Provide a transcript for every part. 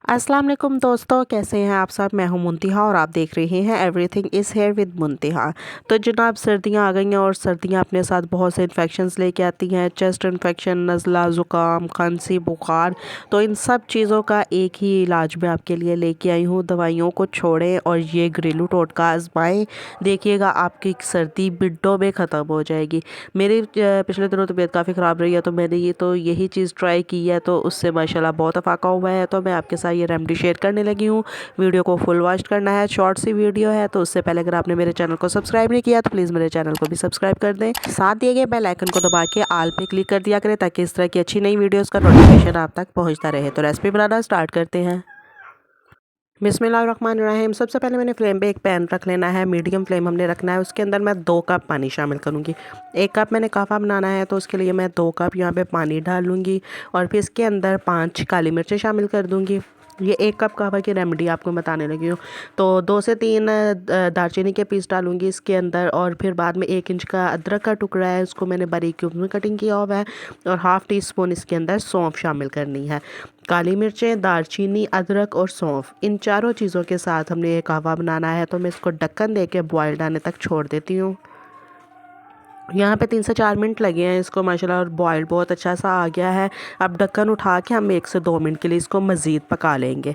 अस्सलाम वालेकुम दोस्तों, कैसे हैं आप सब। मैं हूं मुंतिहा और आप देख रहे हैं एवरीथिंग इज़ हेयर विद मुंतिहा। तो जनाब, सर्दियां आ गई हैं और सर्दियां अपने साथ बहुत से इन्फेक्शंस लेके आती हैं। चेस्ट इन्फेक्शन, नज़ला, ज़ुकाम, खांसी, बुखार। तो इन सब चीज़ों का एक ही इलाज मैं आपके लिए लेके आई हूँ। दवाइयों को छोड़ें और ये घरेलू टोटका आजमाएं। देखिएगा आपकी सर्दी मिनटों में ख़त्म हो जाएगी। मेरी पिछले दिनों तबीयत काफ़ी ख़राब रही है, तो मैंने यही चीज़ ट्राई की है, तो उससे माशाल्लाह बहुत अफाका हुआ है। तो मैं आपके साथ ये रेमेडी शेयर करने लगी हूँ। वीडियो को फुल वॉच करना है, शॉर्ट सी वीडियो है। तो उससे पहले अगर आपने मेरे चैनल को सब्सक्राइब नहीं किया तो प्लीज़ मेरे चैनल को भी सब्सक्राइब कर दें। साथ दिए गए बेल आइकन को दबा के आल पे क्लिक कर दिया करें, ताकि इस तरह की अच्छी नई वीडियोज़ का नोटिफिकेशन आप तक पहुँचता रहे। तो रेसिपी बनाना स्टार्ट करते हैं। बिस्मिल्लाहिर्रहमानिर्रहीम। सबसे पहले मैंने फ्लेम पे एक पैन रख लेना है। मीडियम फ्लेम हमने रखना है। उसके अंदर मैं 2 कप पानी शामिल करूँगी। 1 कप मैंने कहवा बनाना है, तो उसके लिए मैं 2 कप यहाँ पे पानी डाल लूँगी और फिर इसके अंदर 5 काली मिर्चें शामिल कर दूँगी। ये 1 कप कहवा की रेमेडी आपको बताने लगी हूँ। तो 2 से 3 दालचीनी के पीस डालूँगी इसके अंदर, और फिर बाद में 1 इंच का अदरक का टुकड़ा है, उसको मैंने बारीक क्यूब में कटिंग किया हुआ है, और हाफ़ टी स्पून इसके अंदर सौंफ शामिल करनी है। काली मिर्चें, दालचीनी, अदरक और सौंफ, इन चारों चीज़ों के साथ हमने ये कहवा बनाना है। तो मैं इसको ढक्कन दे के बॉयल आने तक छोड़ देती हूँ। यहाँ पे 3 से 4 मिनट लगे हैं इसको माशाल्लाह, और बॉयल बहुत अच्छा सा आ गया है। अब ढक्कन उठा के हम 1 से 2 मिनट के लिए इसको मज़ीद पका लेंगे।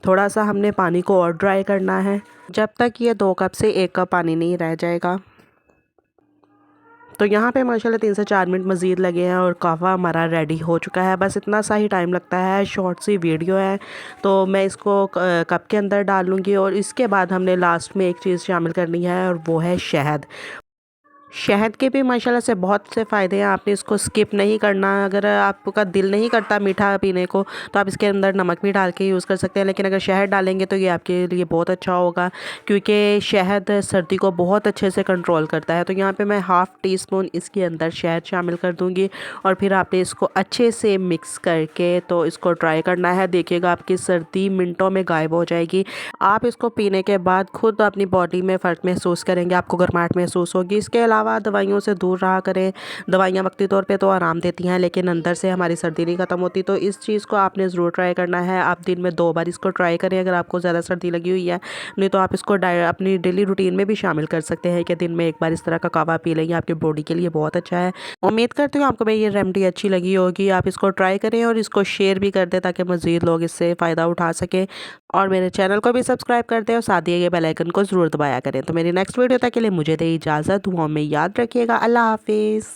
थोड़ा सा हमने पानी को और ड्राई करना है, जब तक ये 2 कप से 1 कप पानी नहीं रह जाएगा। तो यहाँ पे माशाल्लाह 3 से 4 मिनट मज़ीद लगे हैं और कहवा हमारा रेडी हो चुका है। बस इतना सा ही टाइम लगता है, शॉर्ट सी वीडियो है। तो मैं इसको कप के अंदर डाल लूँगी, और इसके बाद हमने लास्ट में एक चीज़ शामिल करनी है, और वो है शहद। शहद के भी माशाल्लाह से बहुत से फ़ायदे हैं। आपने इसको स्किप नहीं करना। अगर आपका दिल नहीं करता मीठा पीने को, तो आप इसके अंदर नमक भी डाल के यूज़ कर सकते हैं, लेकिन अगर शहद डालेंगे तो ये आपके लिए बहुत अच्छा होगा, क्योंकि शहद सर्दी को बहुत अच्छे से कंट्रोल करता है। तो यहाँ पे मैं हाफ़ टी स्पून इसके अंदर शहद शामिल कर दूँगी, और फिर आपने इसको अच्छे से मिक्स करके तो इसको ट्राई करना है। देखिएगा आपकी सर्दी मिनटों में गायब हो जाएगी। आप इसको पीने के बाद खुद अपनी बॉडी में फ़र्क महसूस करेंगे, आपको गर्माहट महसूस होगी। इसके अलावा दवाइयों से दूर रहा करें। दवाइयाँ वक्ती तौर पे तो आराम देती हैं, लेकिन अंदर से हमारी सर्दी नहीं ख़त्म होती। तो इस चीज़ को आपने ज़रूर ट्राई करना है। आप दिन में 2 बार इसको ट्राई करें अगर आपको ज़्यादा सर्दी लगी हुई है। नहीं तो आप इसको अपनी डेली रूटीन में भी शामिल कर सकते हैं कि दिन में 1 बार इस तरह का कहवा पी लें। आपकी बॉडी के लिए बहुत अच्छा है। उम्मीद करती हूँ आपको ये रेमेडी अच्छी लगी होगी। आप इसको ट्राई करें और इसको शेयर भी कर दें, ताकि मज़ीद लोग इससे फ़ायदा उठा सकें। और मेरे चैनल को भी सब्सक्राइब कर दें, और साथ दिए गए बेल आइकन को ज़रूर दबाया करें। तो मेरी नेक्स्ट वीडियो तक के लिए मुझे दे इजाज़त। दुआओं में याद रखिएगा। अल्लाह हाफिज़।